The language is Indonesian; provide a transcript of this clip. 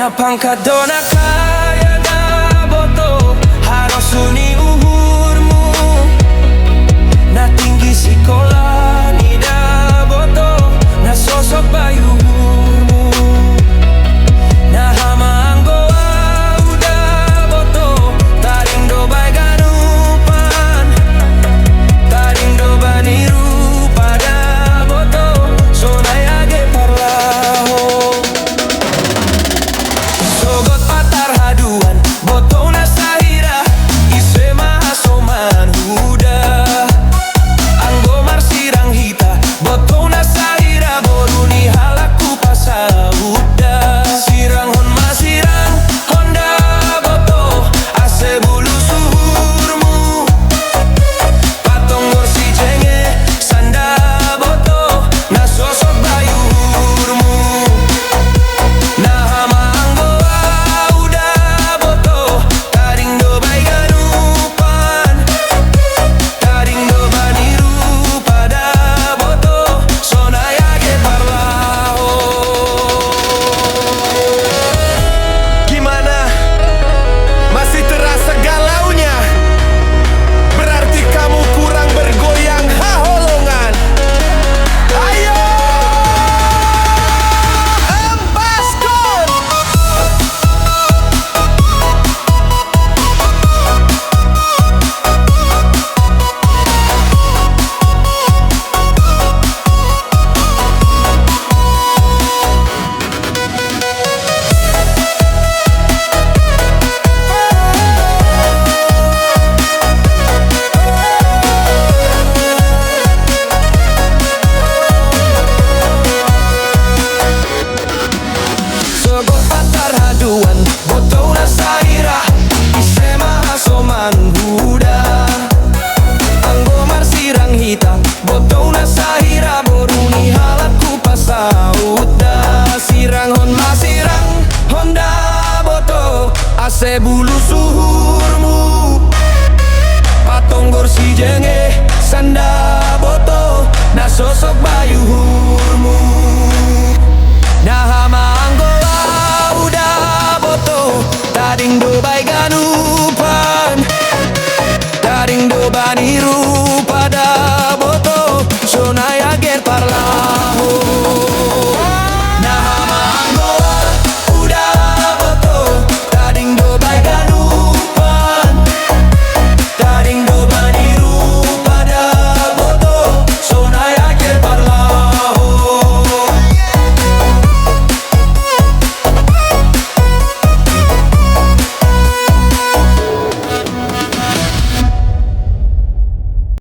Na pangkadona kaya na boto harus suni uhurmu. Na tinggi sekolah nida boto na sosok bayurmu. Na hama anggoa udah boto taring do baik ganupan. Taring do baniru pada boto sonai age parlaho. Sogot patar haduan boto na sahira ise mahasoman huda. Anggo marsirang hita boto na sahira boruni halaku pasauda. Sirang hon masirang honda boto ase bulu suhurmu. Patong gorsi jenge sanda boto na sosok bayurmu. Na hama anggoa udah boto taring do baik ganupan. Taring do baniru pada boto sonai age parlaho. Gimana? Masih terasa galaunya? Berarti kamu kurang bergoyang haholongan. Ayo Embaskon! Sogot patar haduan boto na sahira ise mahasoman huda. Anggo marsirang hita boto na sahira boruni halatku pasauda. Sirang hon masirang honda boto ase bulu suhurmu. Patong gorsi jenge sanda boto na sosok bayuhurmu. Na hama anggoa udah boto taring do baik ganu